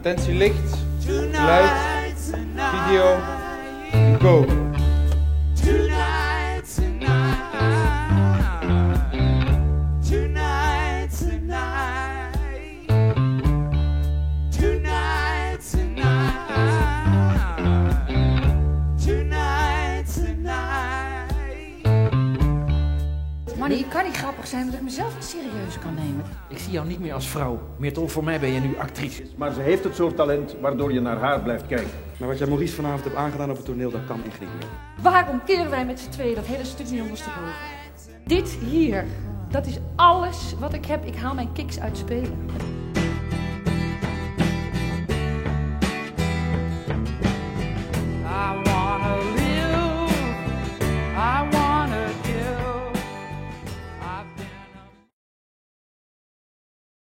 Attentie licht, geluid, video, go! Manny, ik kan niet grappig zijn omdat ik mezelf niet serieus kan nemen. Ik zie jou niet meer als vrouw. Meertol, voor mij ben je nu actrice. Maar ze heeft het soort talent waardoor je naar haar blijft kijken. Maar wat jij Maurice vanavond hebt aangedaan op het toneel, dat kan echt niet meer. Waarom keren wij met z'n tweeën dat hele stuk niet ondersteboven? Dit hier, dat is alles wat ik heb. Ik haal mijn kicks uit spelen.